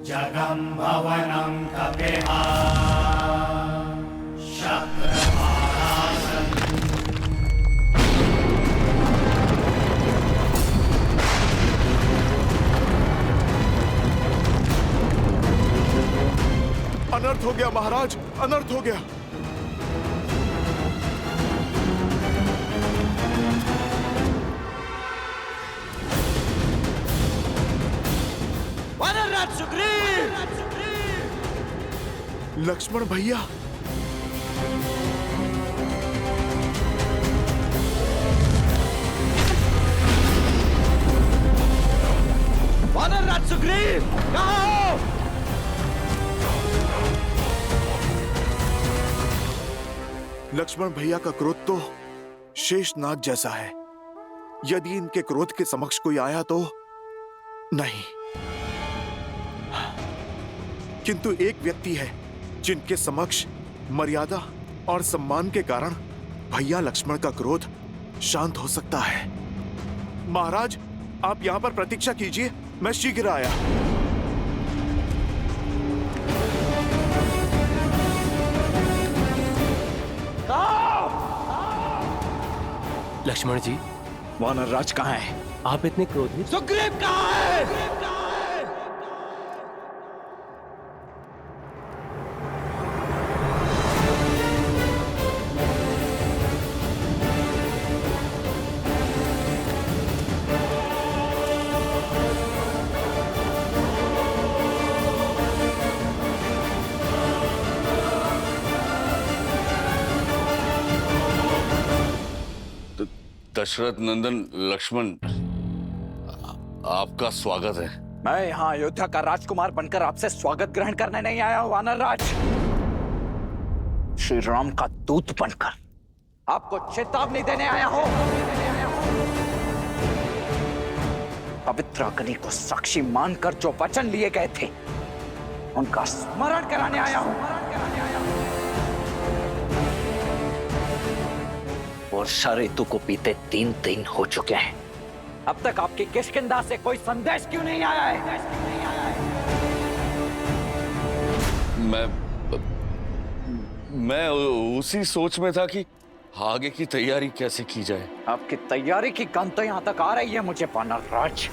जगं भवनं कपिहा शक्रभारासन् अनर्थ हो गया महाराज, अनर्थ हो गया। वानरराज सुग्रीव! लक्ष्मण भैया, वानरराज सुग्रीव, कहाँ हो? लक्ष्मण भैया का क्रोध तो शेषनाग जैसा है। यदि इनके क्रोध के समक्ष कोई आया तो नहीं, किंतु एक व्यक्ति है जिनके समक्ष मर्यादा और सम्मान के कारण भैया लक्ष्मण का क्रोध शांत हो सकता है। महाराज, आप यहां पर प्रतीक्षा कीजिए, मैं शीघ्र आया। लक्ष्मण जी, वानरराज कहाँ है? आप इतने क्रोधित? सुग्रीव कहाँ है? दशरथ नंदन लक्ष्मण, आपका स्वागत है। मैं यहाँ अयोध्या का राजकुमार बनकर आपसे स्वागत ग्रहण करने नहीं आया हूँ वानरराज, श्री राम का दूत बनकर आपको चेतावनी देने आया हूँ। पवित्र अग्नि को साक्षी मानकर जो वचन लिए गए थे उनका स्मरण कराने आया हूँ। वर्षा ऋतु को बीते 3 दिन हो चुके हैं, अब तक आपकी किष्किंधा से कोई संदेश क्यों नहीं आया है? मैं उसी सोच में था कि आगे की तैयारी कैसे की जाए। आपकी तैयारी की गंध तो यहां तक आ रही है मुझे वानरराज।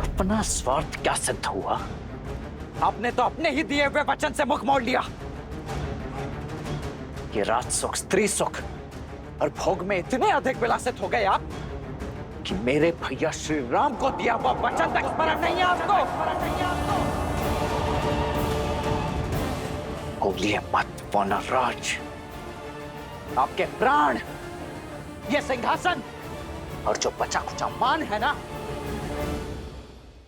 अपना स्वार्थ क्या सिद्ध हुआ? आपने तो अपने ही दिए हुए वचन से मुख मोड़ लिया। ये राज सुख, स्त्री सुख और भोग में इतने अधिक विलासित हो गए आप कि मेरे भैया श्री राम को दिया हुआ वचन तक स्मरण नहीं है आपको। बोलिए मत वानरराज। आपके प्राण, ये सिंहासन और जो बचा खुचा मान है ना,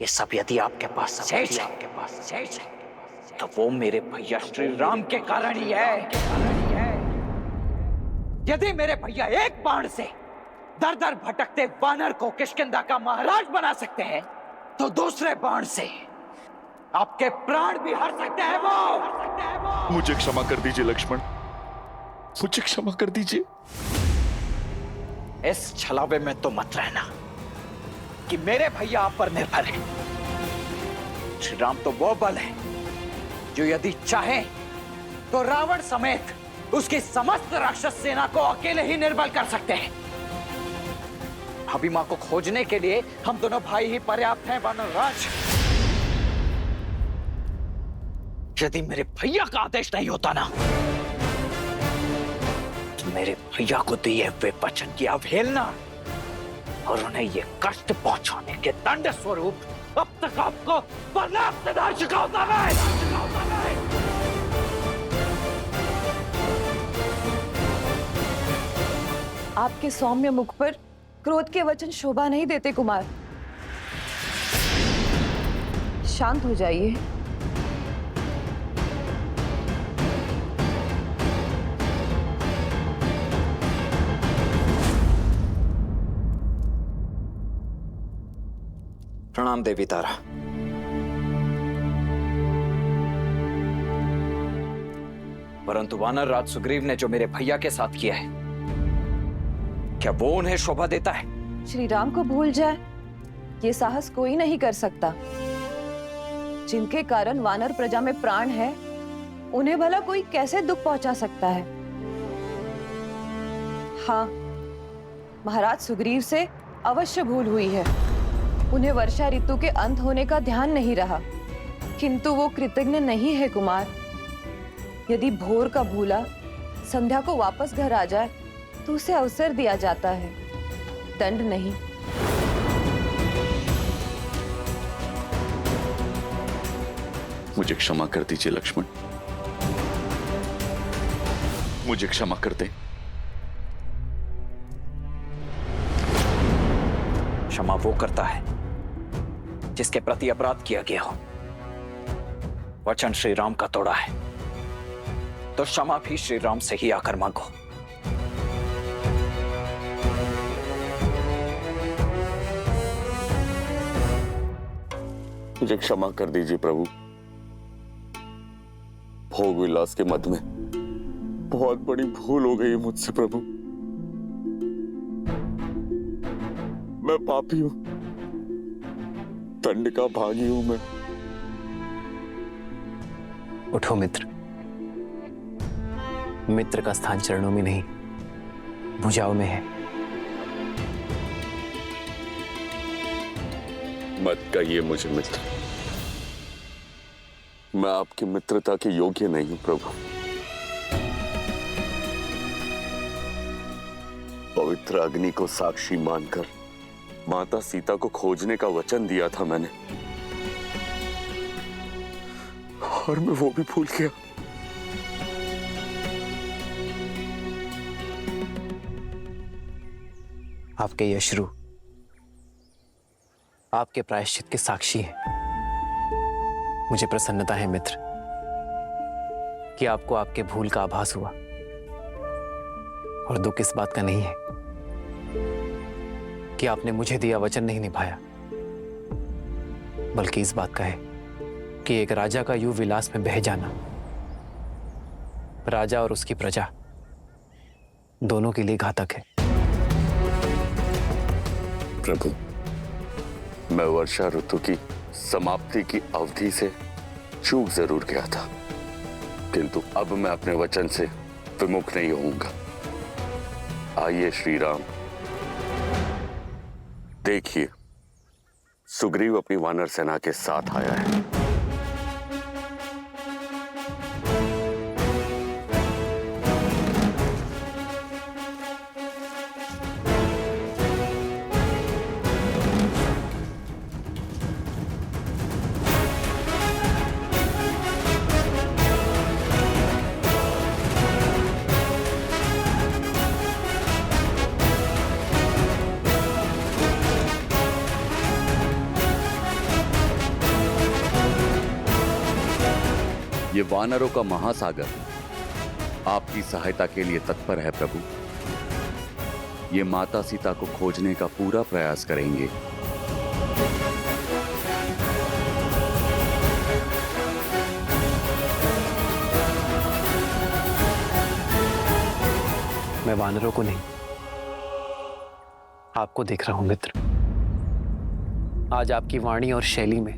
ये सब यदि आपके पास शेष है, तो वो मेरे भैया श्री राम के कारण ही है। यदि मेरे भैया एक बाण से दर दर भटकते वानर को किष्किंधा का महाराज बना सकते हैं, तो दूसरे बाण से आपके प्राण भी हर सकते हैं वो। मुझे क्षमा कर दीजिए लक्ष्मण, मुझे क्षमा कर दीजिए। इस छलावे में तो मत रहना कि मेरे भैया आप पर निर्भर है। श्री राम तो वो बल है जो यदि चाहे तो रावण समेत उसकी समस्त राक्षस सेना को अकेले ही निर्बल कर सकते हैं। अभिमा को खोजने के लिए हम दोनों भाई ही पर्याप्त हैं वानरराज। यदि मेरे भैया का आदेश नहीं होता ना, तो मेरे भैया को दिए हुए वचन की अवहेलना और उन्हें ये कष्ट पहुंचाने के दंड स्वरूप अब तक आपको पर्याप्त दंड चुका होता है। आपके सौम्य मुख पर क्रोध के वचन शोभा नहीं देते कुमार। शांत हो जाइए। प्रणाम देवी तारा। परंतु वानरराज सुग्रीव ने जो मेरे भैया के साथ किया है, क्या वो उन्हें शोभा देता है? श्री राम को भूल जाए, ये साहस कोई नहीं कर सकता। जिनके कारण वानर प्रजा में प्राण है, उन्हें भला कोई कैसे दुख पहुंचा सकता है? हाँ, महाराज सुग्रीव से अवश्य भूल हुई है। उन्हें वर्षा ऋतु के अंत होने का ध्यान नहीं रहा, किंतु वो कृतज्ञ नहीं है कुमार। यदि भोर का भूला संध्या को वापस घर आ जाए तो उसे अवसर दिया जाता है, दंड नहीं। मुझे क्षमा कर दीजिए लक्ष्मण, मुझे क्षमा कर दें। क्षमा वो करता है जिसके प्रति अपराध किया गया हो। वचन श्री राम का तोड़ा है तो क्षमा भी श्री राम से ही आकर मांगो। मुझे क्षमा कर दीजिए प्रभु। भोग विलास के मद में बहुत बड़ी भूल हो गई है मुझसे प्रभु। मैं पापी हूं, दंड का भागी हूं मैं। उठो मित्र, मित्र का स्थान चरणों में नहीं भुजाओं में है। मत कहिए मुझे मित्र, मैं आपकी मित्रता के योग्य नहीं हूं प्रभु। पवित्र अग्नि को साक्षी मानकर माता सीता को खोजने का वचन दिया था मैंने, और मैं वो भी भूल गया। आपके ये अश्रु आपके प्रायश्चित के साक्षी हैं। मुझे प्रसन्नता है मित्र कि आपको आपके भूल का आभास हुआ, और दुख इस बात का नहीं है कि आपने मुझे दिया वचन नहीं निभाया, बल्कि इस बात का है कि एक राजा का यूं विलास में बह जाना राजा और उसकी प्रजा दोनों के लिए घातक है। प्रभु, मैं वर्षा ऋतु की समाप्ति की अवधि से चूक जरूर गया था, किंतु अब मैं अपने वचन से विमुख नहीं होऊंगा। आइए श्री राम, देखिए सुग्रीव अपनी वानर सेना के साथ आया है। ये वानरों का महासागर आपकी सहायता के लिए तत्पर है प्रभु। ये माता सीता को खोजने का पूरा प्रयास करेंगे। मैं वानरों को नहीं, आपको देख रहा हूं मित्र। आज आपकी वाणी और शैली में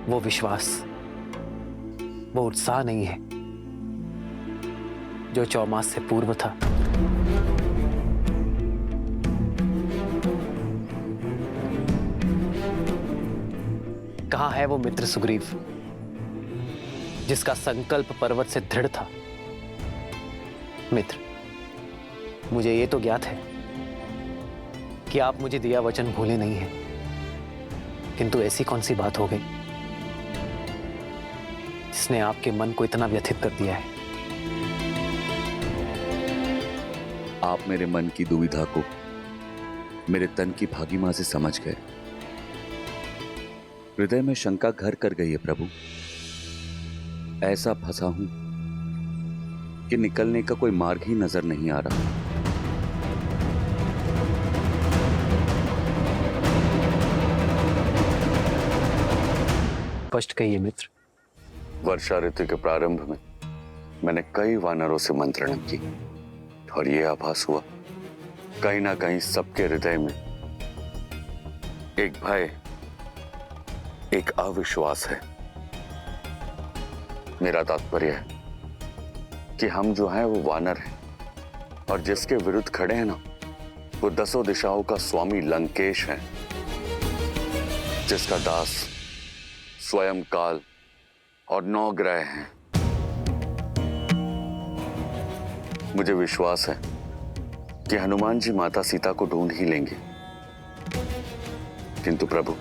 वो विश्वास, वो उत्साह नहीं है जो 4 मास से पूर्व था। कहां है वो मित्र सुग्रीव जिसका संकल्प पर्वत से दृढ़ था? मित्र, मुझे ये तो ज्ञात है कि आप मुझे दिया वचन भूले नहीं हैं, किंतु ऐसी कौन सी बात हो गई जिसने आपके मन को इतना व्यथित कर दिया है? आप मेरे मन की दुविधा को मेरे तन की भागीमा से समझ गए। हृदय में शंका घर कर गई है प्रभु। ऐसा फंसा हूं कि निकलने का कोई मार्ग ही नजर नहीं आ रहा। स्पष्ट कहिए मित्र। वर्षा ऋतु के प्रारंभ में मैंने कई वानरों से मंत्रणा की, और यह आभास हुआ कहीं ना कहीं सबके हृदय में एक भय, एक अविश्वास है। मेरा तात्पर्य है कि हम जो हैं वो वानर हैं, और जिसके विरुद्ध खड़े हैं ना, वो 10 दिशाओं का स्वामी लंकेश है, जिसका दास स्वयं काल और 9 ग्रह हैं। मुझे विश्वास है कि हनुमान जी माता सीता को ढूंढ ही लेंगे, किंतु प्रभु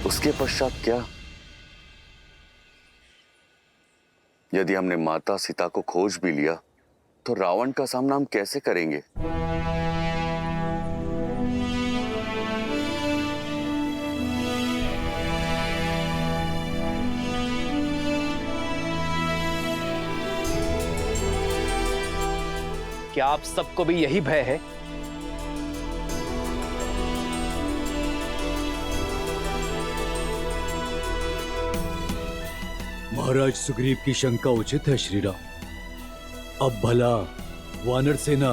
उसके पश्चात क्या? यदि हमने माता सीता को खोज भी लिया तो रावण का सामना हम कैसे करेंगे? क्या आप सबको भी यही भय है? महाराज सुग्रीव की शंका उचित है श्रीराम। अब भला वानर सेना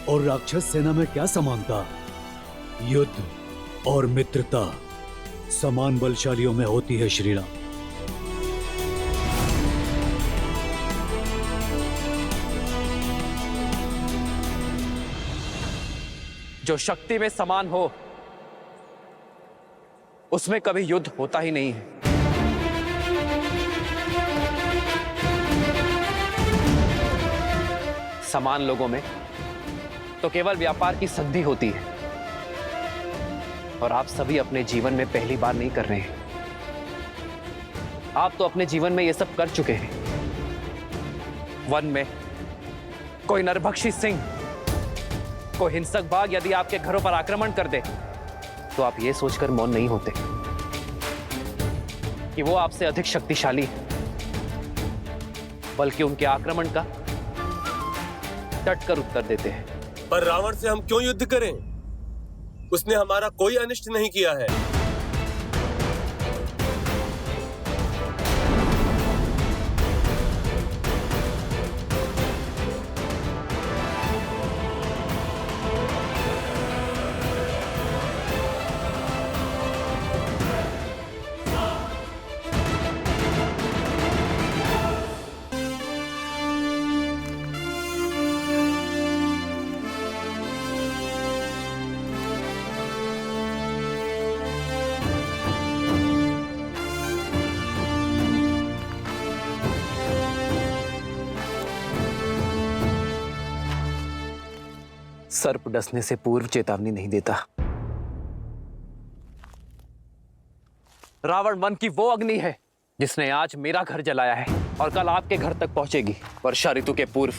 और राक्षस सेना में क्या समानता? युद्ध और मित्रता समान बलशालियों में होती है श्रीराम। जो शक्ति में समान हो उसमें कभी युद्ध होता ही नहीं है। समान लोगों में तो केवल व्यापार की संधि होती है, और आप सभी अपने जीवन में पहली बार नहीं कर रहे हैं। आप तो अपने जीवन में ये सब कर चुके हैं। वन में कोई नरभक्षी सिंह, कोई हिंसक बाघ यदि आपके घरों पर आक्रमण कर दे तो आप ये सोचकर मौन नहीं होते कि वो आपसे अधिक शक्तिशाली है, बल्कि उनके आक्रमण का डट कर उत्तर देते हैं। पर रावण से हम क्यों युद्ध करें? उसने हमारा कोई अनिष्ट नहीं किया है। सर्प डसने से पूर्व चेतावनी नहीं देता। रावण वन की वो अग्नि है जिसने आज मेरा घर जलाया है और कल आपके घर तक पहुंचेगी। वर्षा ऋतु के पूर्व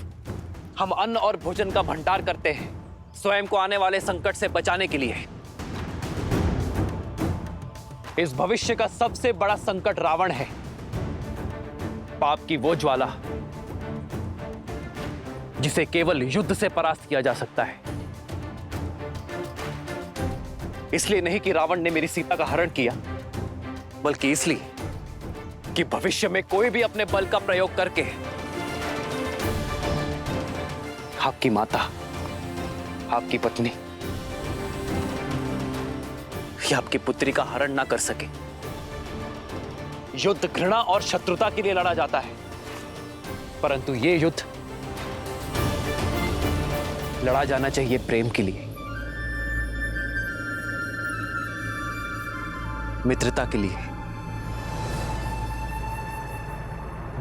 हम अन्न और भोजन का भंडार करते हैं, स्वयं को आने वाले संकट से बचाने के लिए। इस भविष्य का सबसे बड़ा संकट रावण है, पाप की वो ज्वाला जिसे केवल युद्ध से परास्त किया जा सकता है। इसलिए नहीं कि रावण ने मेरी सीता का हरण किया, बल्कि इसलिए कि भविष्य में कोई भी अपने बल का प्रयोग करके आपकी माता, आपकी पत्नी या आपकी पुत्री का हरण ना कर सके। युद्ध घृणा और शत्रुता के लिए लड़ा जाता है, परंतु यह युद्ध लड़ा जाना चाहिए प्रेम के लिए, मित्रता के लिए।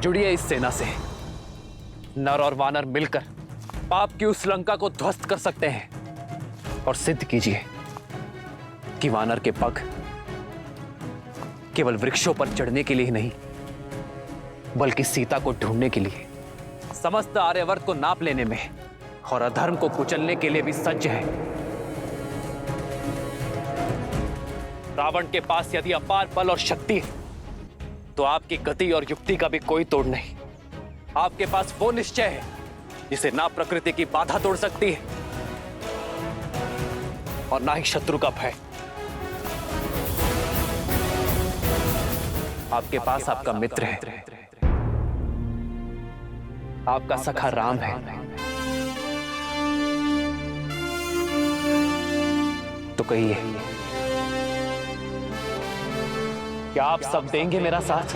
जुड़िए इस सेना से। नर और वानर मिलकर पाप की उस लंका को ध्वस्त कर सकते हैं, और सिद्ध कीजिए कि वानर के पग केवल वृक्षों पर चढ़ने के लिए ही नहीं, बल्कि सीता को ढूंढने के लिए, समस्त आर्यवर्त को नाप लेने में और अधर्म को कुचलने के लिए भी सज्ज है। रावण के पास यदि अपार बल और शक्ति है तो आपकी गति और युक्ति का भी कोई तोड़ नहीं। आपके पास वो निश्चय है जिसे ना प्रकृति की बाधा तोड़ सकती है और ना ही शत्रु का भय। आपके पास आपका मित्र है, आपका सखा राम है। तो कहिए, क्या आप सब देंगे मेरा साथ?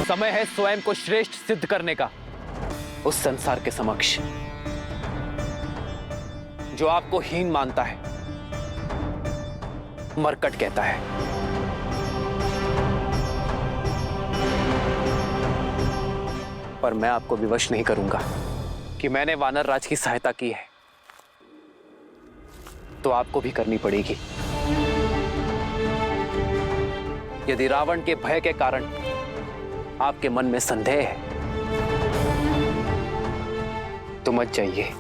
समय है स्वयं को श्रेष्ठ सिद्ध करने का उस संसार के समक्ष जो आपको हीन मानता है, मरकट कहता है। पर मैं आपको विवश नहीं करूंगा कि मैंने वानर राज की सहायता की है, तो आपको भी करनी पड़ेगी। यदि रावण के भय के कारण आपके मन में संदेह है तो मत जाइए,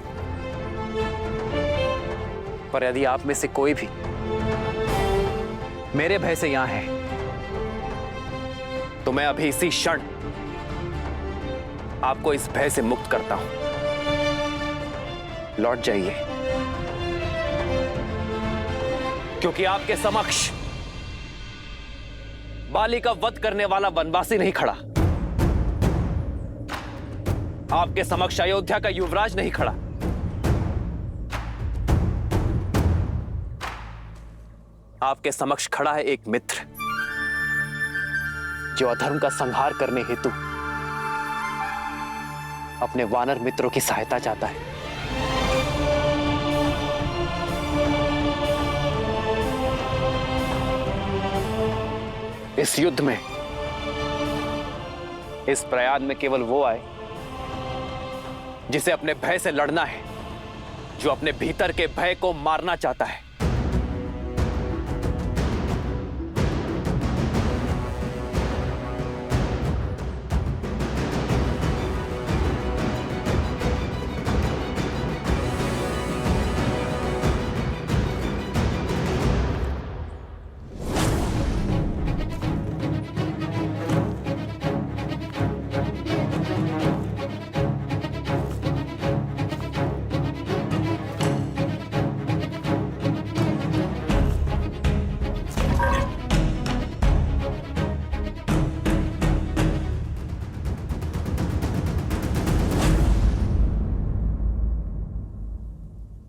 पर यदि आप में से कोई भी मेरे भय से यहां है तो मैं अभी इसी क्षण आपको इस भय से मुक्त करता हूं। लौट जाइए, क्योंकि आपके समक्ष बाली का वध करने वाला वनवासी नहीं खड़ा, आपके समक्ष अयोध्या का युवराज नहीं खड़ा, आपके समक्ष खड़ा है एक मित्र जो अधर्म का संहार करने हेतु अपने वानर मित्रों की सहायता चाहता है। इस युद्ध में, इस प्रयाग में केवल वो आए जिसे अपने भय से लड़ना है, जो अपने भीतर के भय को मारना चाहता है।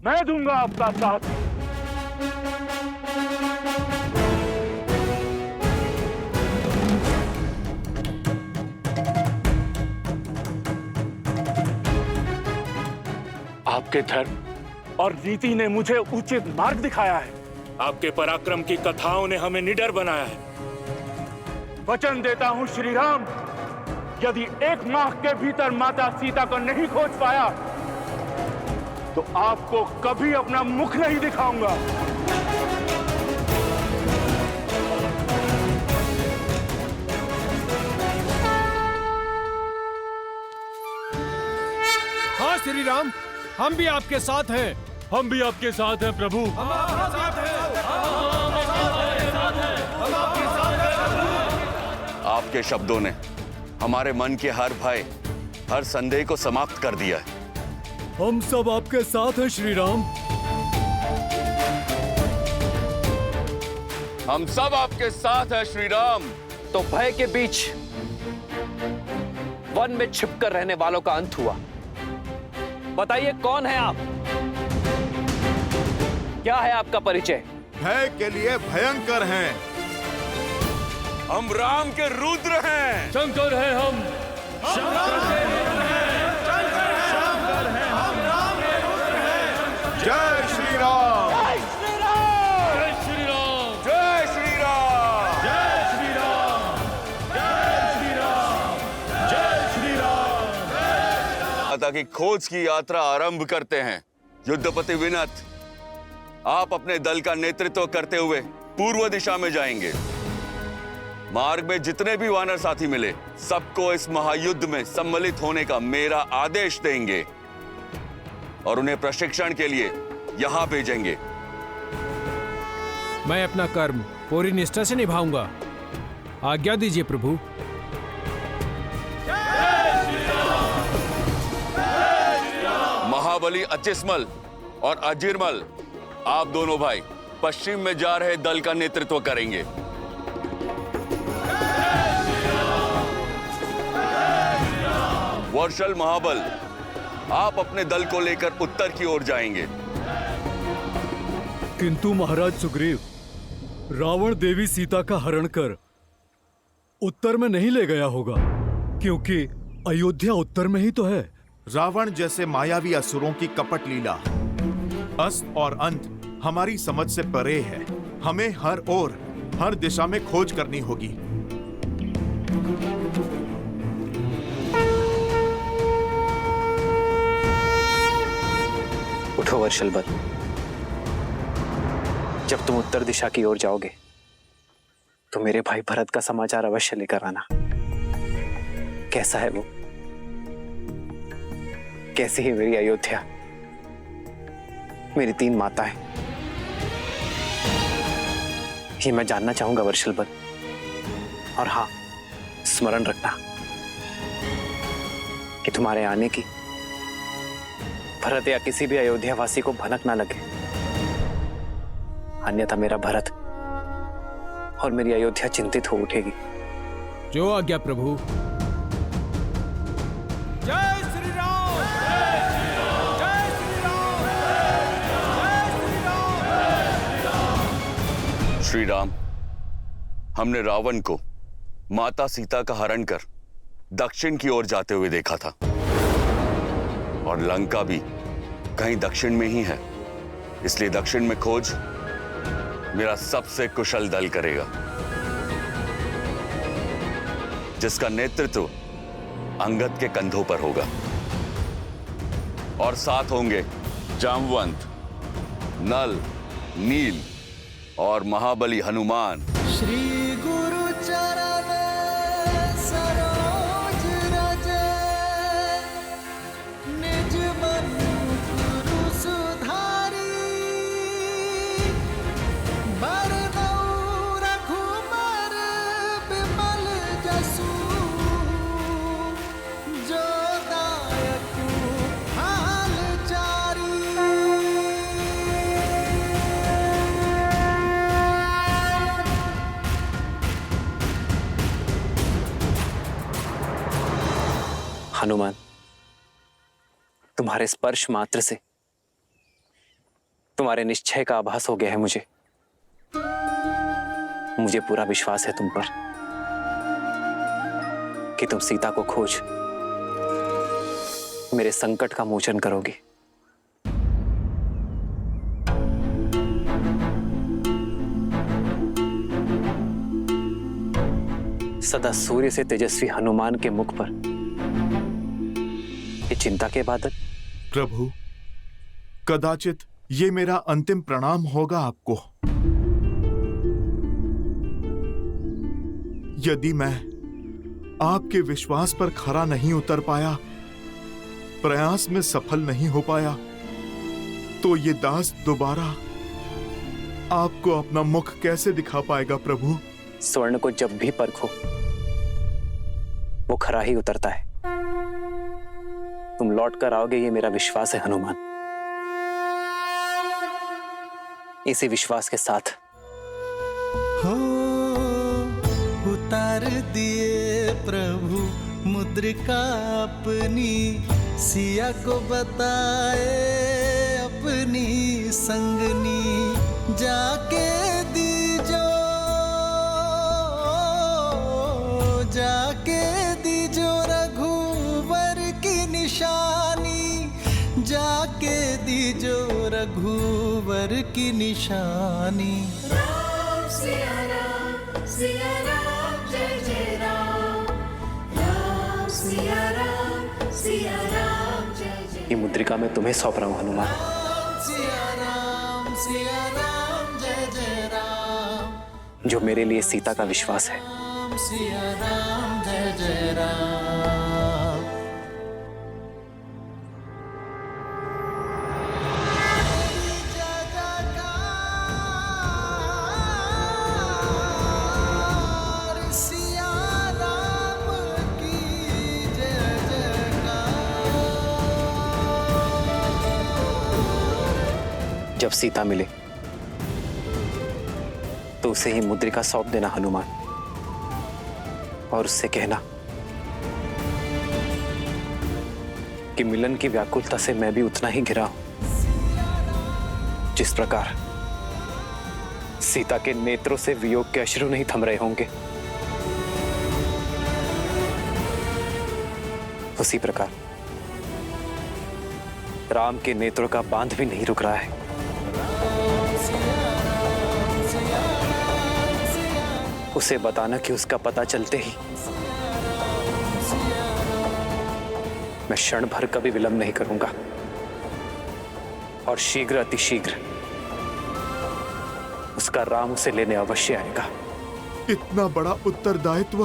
मैं दूंगा आपका साथ। आपके धर्म और नीति ने मुझे उचित मार्ग दिखाया है। आपके पराक्रम की कथाओं ने हमें निडर बनाया है। वचन देता हूं श्री राम, यदि 1 माह के भीतर माता सीता को नहीं खोज पाया तो आपको कभी अपना मुख नहीं दिखाऊंगा। हाँ श्री राम, हम भी आपके साथ हैं। हम भी आपके साथ हैं प्रभु। हम आपके साथ हैं। आपके शब्दों ने हमारे मन के हर भय, हर संदेह को समाप्त कर दिया है। हम सब आपके साथ हैं श्री राम। हम सब आपके साथ हैं श्री राम। तो भय के बीच वन में छिपकर रहने वालों का अंत हुआ। बताइए कौन है आप? क्या है आपका परिचय? भय के लिए भयंकर हैं। हम राम के रुद्र हैं। शंकर है हम। जय श्री राम। जय श्री राम। जय श्री राम। जय श्री राम। जय श्री राम। जय श्री राम। माता की खोज की यात्रा आरंभ करते हैं। युद्धपति विनत, आप अपने दल का नेतृत्व करते हुए पूर्व दिशा में जाएंगे। मार्ग में जितने भी वानर साथी मिले, सबको इस महायुद्ध में सम्मिलित होने का मेरा आदेश देंगे और उन्हें प्रशिक्षण के लिए यहां भेजेंगे। मैं अपना कर्म पूरी निष्ठा से निभाऊंगा। आज्ञा दीजिए प्रभु। महाबली अचिस्मल और अजीरमल, आप दोनों भाई पश्चिम में जा रहे दल का नेतृत्व करेंगे। वर्षल महाबल, आप अपने दल को लेकर उत्तर की ओर जाएंगे। किंतु महाराज सुग्रीव, रावण देवी सीता का हरण कर उत्तर में नहीं ले गया होगा, क्योंकि अयोध्या उत्तर में ही तो है। रावण जैसे मायावी असुरों की कपट लीला, अस्त और अंत हमारी समझ से परे है। हमें हर ओर, हर दिशा में खोज करनी होगी। उठो वर्षलबल, जब तुम उत्तर दिशा की ओर जाओगे तो मेरे भाई भरत का समाचार अवश्य लेकर आना। कैसा है वो, कैसी है मेरी अयोध्या, मेरी 3 माताएं, ये मैं जानना चाहूंगा वर्षलबल। और हाँ, स्मरण रखना कि तुम्हारे आने की भरत या किसी भी अयोध्या वासी को भनक ना लगे, अन्यथा मेरा भरत और मेरी अयोध्या चिंतित हो उठेगी। जो आज्ञा प्रभु। जय श्री राम, जय श्री राम, जय श्री राम। श्री राम, हमने रावण को माता सीता का हरण कर दक्षिण की ओर जाते हुए देखा था, और लंका भी कहीं दक्षिण में ही है। इसलिए दक्षिण में खोज मेरा सबसे कुशल दल करेगा, जिसका नेतृत्व अंगद के कंधों पर होगा, और साथ होंगे जामवंत, नल, नील और महाबली हनुमान। श्री गुरु चरण सरोज रज, निज मन गुरु सुधारी, बरनउँ रघुबर बिमल जसु, जो दायकु हाल चारी। हनुमान, तुम्हारे स्पर्श मात्र से तुम्हारे निश्चय का आभास हो गया है मुझे। मुझे पूरा विश्वास है तुम पर कि तुम सीता को खोज मेरे संकट का मोचन करोगे। सदा सूर्य से तेजस्वी हनुमान के मुख पर ये चिंता के बादल। प्रभु, कदाचित ये मेरा अंतिम प्रणाम होगा आपको। यदि मैं आपके विश्वास पर खरा नहीं उतर पाया, प्रयास में सफल नहीं हो पाया, तो ये दास दोबारा आपको अपना मुख कैसे दिखा पाएगा प्रभु? स्वर्ण को जब भी परखो वो खरा ही उतरता है। तुम लौट कर आओगे, ये मेरा विश्वास है हनुमान। इसी विश्वास के साथ हो उतार दिए प्रभु मुद्रिका अपनी, सिया को बताए अपनी संगनी, जाके दीजो, जाके दीजो रघुवर की निशानी, जाके दीजो रघुवर की निशानी। राम सिया राम, सिया राम जय जय राम, राम सिया राम, सिया राम जय जय। ये मुद्रिका मैं तुम्हें सौंप रहा हूं हनुमान। राम सिया राम, सिया राम जय जय राम, जो मेरे लिए सीता का विश्वास है। राम सिया राम जय जय राम। जब सीता मिले तो उसे ही मुद्रिका सौंप देना हनुमान, और उससे कहना कि मिलन की व्याकुलता से मैं भी उतना ही घिरा हूं जिस प्रकार सीता के नेत्रों से वियोग के अश्रु नहीं थम रहे होंगे, उसी प्रकार राम के नेत्रों का बांध भी नहीं रुक रहा है। उसे बताना कि उसका पता चलते ही मैं क्षण भर का भी विलंब नहीं करूंगा और शीघ्र अतिशीघ्र उसका राम उसे लेने अवश्य आएगा। इतना बड़ा उत्तरदायित्व।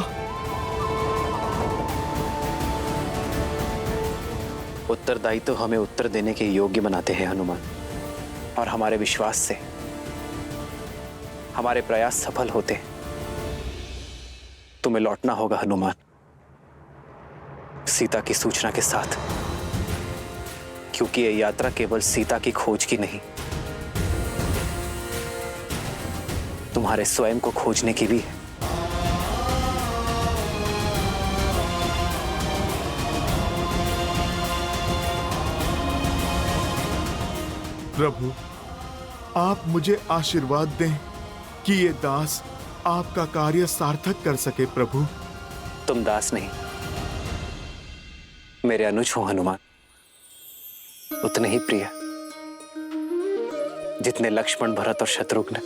उत्तरदायित्व तो हमें उत्तर देने के योग्य बनाते हैं हनुमान, और हमारे विश्वास से हमारे प्रयास सफल होते हैं। तुम्हें लौटना होगा हनुमान, सीता की सूचना के साथ, क्योंकि यह यात्रा केवल सीता की खोज की नहीं, तुम्हारे स्वयं को खोजने की भी है। प्रभु, आप मुझे आशीर्वाद दें कि ये दास आपका कार्य सार्थक कर सके। प्रभु, तुम दास नहीं, मेरे अनुज हो हनुमान, उतने ही प्रिय जितने लक्ष्मण, भरत और शत्रुघ्न।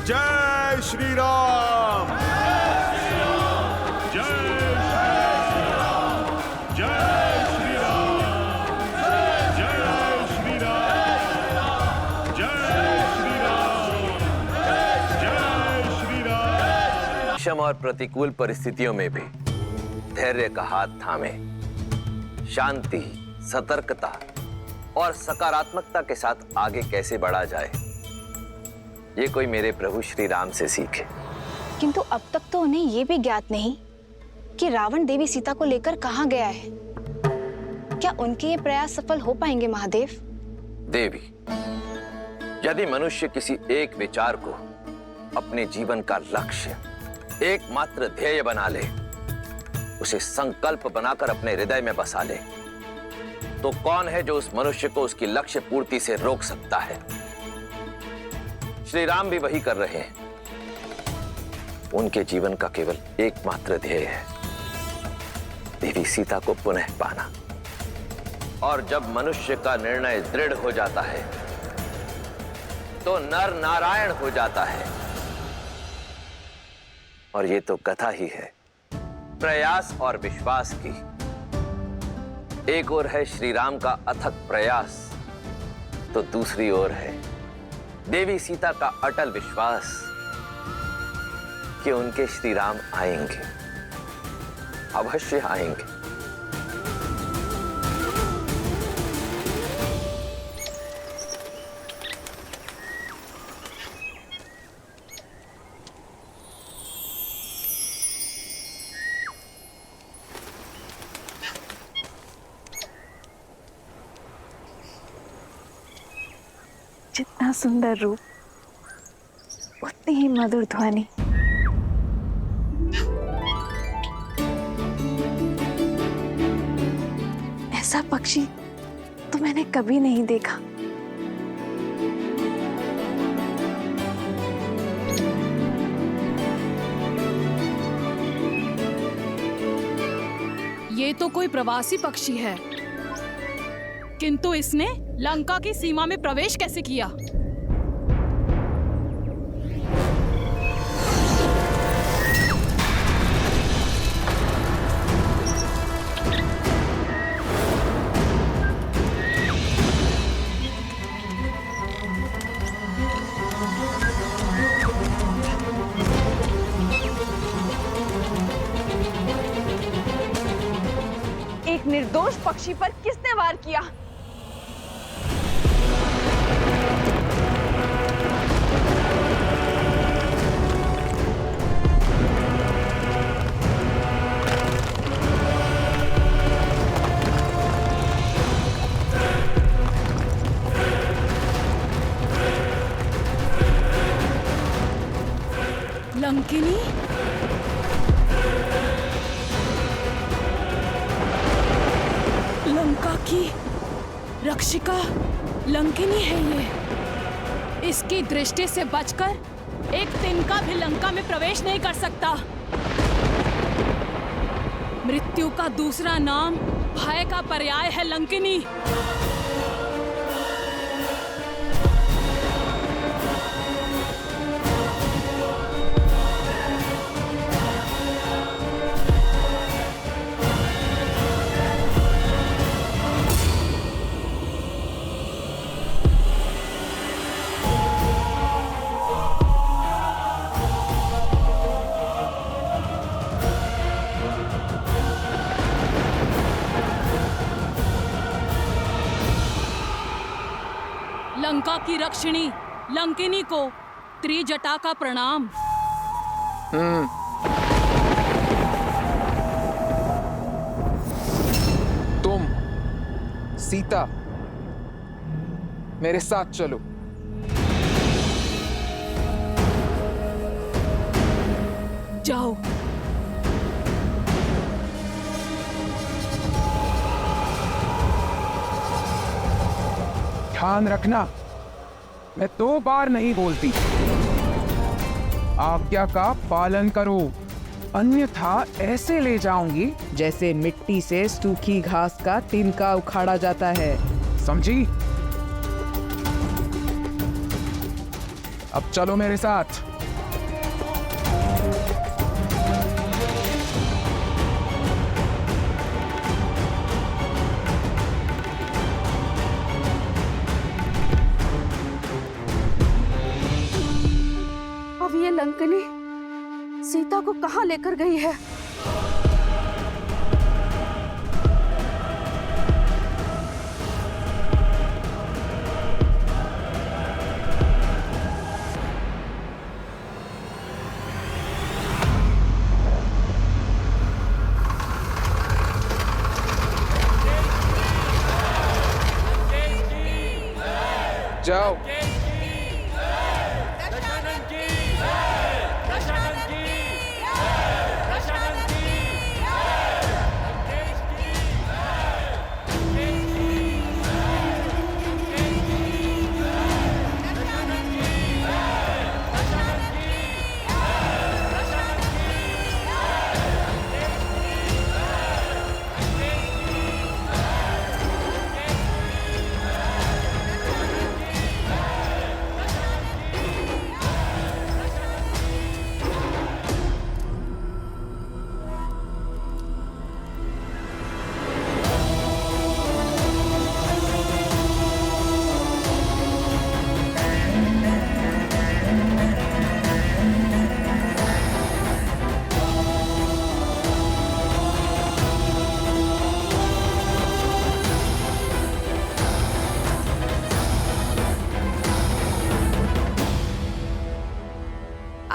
जय श्री राम। विषम और प्रतिकूल परिस्थितियों में भी धैर्य का हाथ थामे, शांति, सतर्कता और सकारात्मकता के साथ आगे कैसे बढ़ा जाए, ये कोई मेरे प्रभु श्री राम से सीखे। किंतु अब तक तो उन्हें यह भी ज्ञात नहीं कि रावण देवी सीता को लेकर कहाँ गया है। क्या उनके ये प्रयास सफल हो पाएंगे महादेव? देवी, यदि मनुष्य किसी एक विचार को अपने जीवन का लक्ष्य, एकमात्र ध्येय बना ले, उसे संकल्प बनाकर अपने हृदय में बसा ले, तो कौन है जो उस मनुष्य को उसकी लक्ष्य पूर्ति से रोक सकता है? श्री राम भी वही कर रहे हैं। उनके जीवन का केवल एकमात्र ध्येय है देवी सीता को पुनः पाना। और जब मनुष्य का निर्णय दृढ़ हो जाता है तो नर नारायण हो जाता है। और ये तो कथा ही है प्रयास और विश्वास की। एक ओर है श्री राम का अथक प्रयास, तो दूसरी ओर है देवी सीता का अटल विश्वास कि उनके श्री राम आएंगे, अवश्य आएंगे। जितना सुंदर रूप, उतनी ही मधुर ध्वनि। ऐसा पक्षी तो मैंने कभी नहीं देखा। ये तो कोई प्रवासी पक्षी है, किंतु इसने लंका की सीमा में प्रवेश कैसे किया? निर्दोष पक्षी पर किसने वार किया? लंकिनी? लंका की रक्षिका लंकिनी है ये। इसकी दृष्टि से बचकर एक तिनका भी लंका में प्रवेश नहीं कर सकता। मृत्यु का दूसरा नाम भय का पर्याय है लंकिनी। लंका की रक्षिणी लंकिनी को त्रिजटा का प्रणाम। तुम सीता मेरे साथ चलो। जाओ। ध्यान रखना, मैं 2 बार नहीं बोलती। आज्ञा का पालन करो, अन्यथा ऐसे ले जाऊंगी जैसे मिट्टी से सूखी घास का तिनका उखाड़ा जाता है। समझी? अब चलो मेरे साथ। अब ये लंकिनी सीता को कहाँ लेकर गई है? जाओ।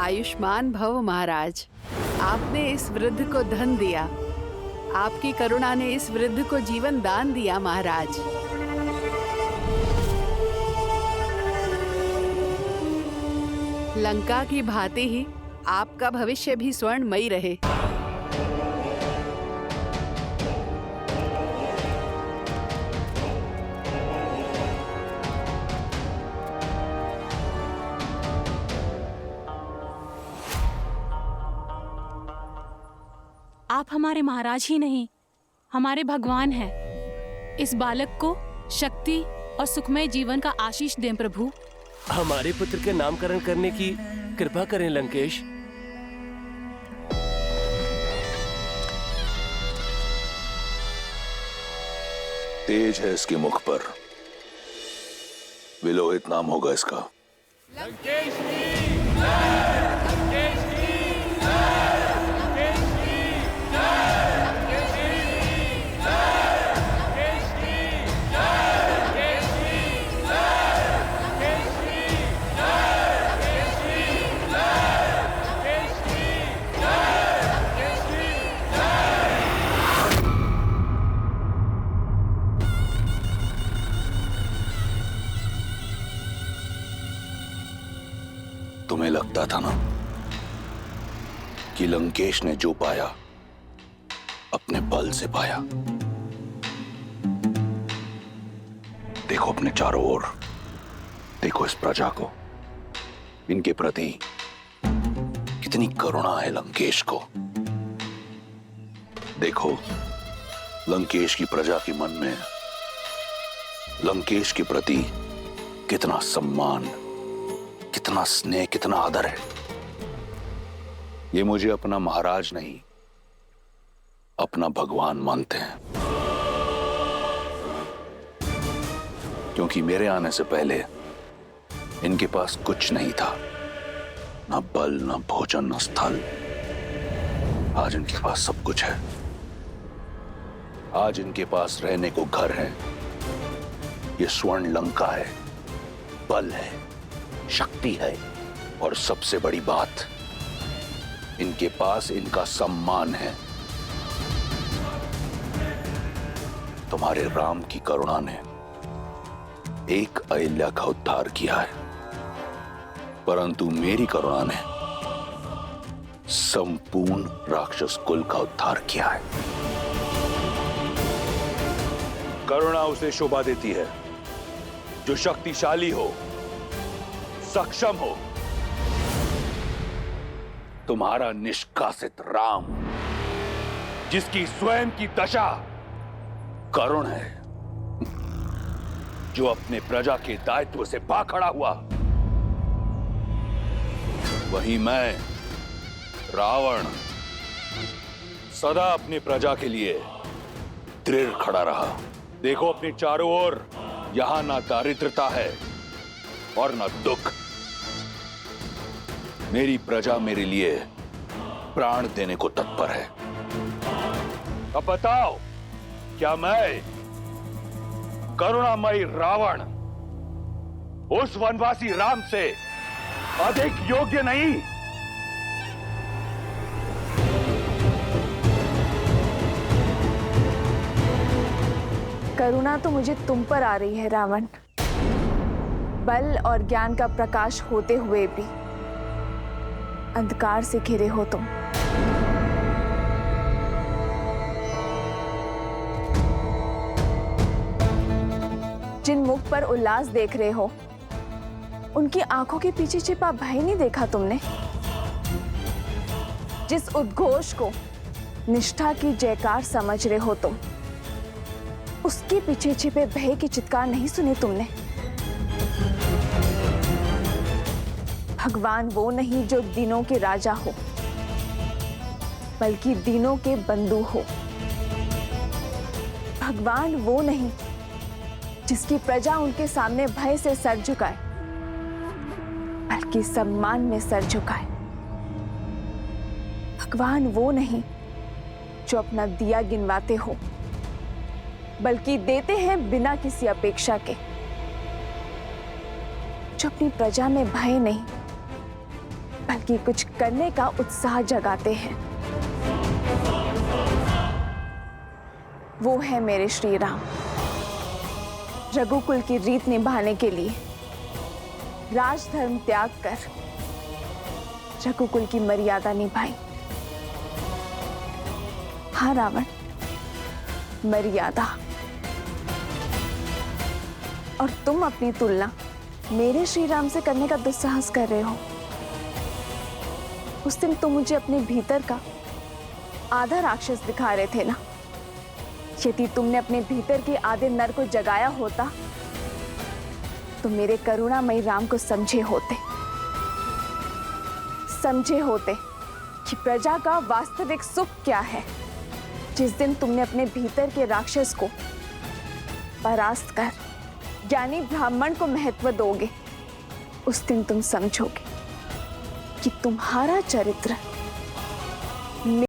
आयुष्मान भव महाराज, आपने इस वृद्ध को धन दिया। आपकी करुणा ने इस वृद्ध को जीवन दान दिया महाराज। लंका की भांति ही आपका भविष्य भी स्वर्णमयी रहे। आप हमारे महाराज ही नहीं, हमारे भगवान हैं। इस बालक को शक्ति और सुखमय जीवन का आशीष दें प्रभु। हमारे पुत्र के नामकरण करने की कृपा करें लंकेश। तेज है इसके मुख पर, विलोहित नाम होगा इसका। लंकेश लगा था ना कि लंकेश ने जो पाया अपने बल से पाया। देखो अपने चारों ओर, देखो इस प्रजा को, इनके प्रति कितनी करुणा है लंकेश को। देखो लंकेश की प्रजा के मन में लंकेश के प्रति कितना सम्मान, कितना स्नेह, कितना आदर है। ये मुझे अपना महाराज नहीं, अपना भगवान मानते हैं, क्योंकि मेरे आने से पहले इनके पास कुछ नहीं था, ना बल, ना भोजन, ना स्थल। आज इनके पास सब कुछ है। आज इनके पास रहने को घर है, ये स्वर्ण लंका है, बल है, शक्ति है, और सबसे बड़ी बात, इनके पास इनका सम्मान है। तुम्हारे राम की करुणा ने एक अहिल्या का उद्धार किया है, परंतु मेरी करुणा ने संपूर्ण राक्षस कुल का उद्धार किया है। करुणा उसे शोभा देती है जो शक्तिशाली हो, सक्षम हो। तुम्हारा निष्कासित राम, जिसकी स्वयं की दशा करुण है, जो अपने प्रजा के दायित्व से बाखड़ा हुआ, वहीं मैं रावण सदा अपनी प्रजा के लिए दृढ़ खड़ा रहा। देखो अपने चारों ओर, यहां ना दारिद्रता है और ना दुख। मेरी प्रजा मेरे लिए प्राण देने को तत्पर है। अब बताओ, क्या मैं करुणामयी रावण उस वनवासी राम से अधिक योग्य नहीं? करुणा तो मुझे तुम पर आ रही है रावण। बल और ज्ञान का प्रकाश होते हुए भी अंधकार से घिरे हो तुम। जिन मुख पर उल्लास देख रहे हो, उनकी आंखों के पीछे छिपा भय नहीं देखा तुमने? जिस उद्घोष को निष्ठा की जयकार समझ रहे हो तुम, उसके पीछे छिपे भय की चित्कार नहीं सुने तुमने? भगवान वो नहीं जो दीनों के राजा हो, बल्कि दीनों के बंधु हो। भगवान वो नहीं जिसकी प्रजा उनके सामने भय से सर झुकाए, बल्कि सम्मान में सर झुकाए। भगवान वो नहीं जो अपना दिया गिनवाते हो, बल्कि देते हैं बिना किसी अपेक्षा के। जो अपनी प्रजा में भय नहीं, बल्कि कुछ करने का उत्साह जगाते हैं। वो है मेरे श्री राम। रघुकुल की रीत निभाने के लिए राजधर्म त्याग कर रघुकुल की मर्यादा निभाई। हाँ रावण, मर्यादा। और तुम अपनी तुलना मेरे श्री राम से करने का दुस्साहस कर रहे हो। उस दिन तुम मुझे अपने भीतर का आधा राक्षस दिखा रहे थे ना। यदि तुमने अपने भीतर के आधे नर को जगाया होता, तो मेरे करुणामयी राम को समझे होते कि प्रजा का वास्तविक सुख क्या है। जिस दिन तुमने अपने भीतर के राक्षस को परास्त कर ज्ञानी ब्राह्मण को महत्व दोगे, उस दिन तुम समझोगे कि तुम्हारा चरित्र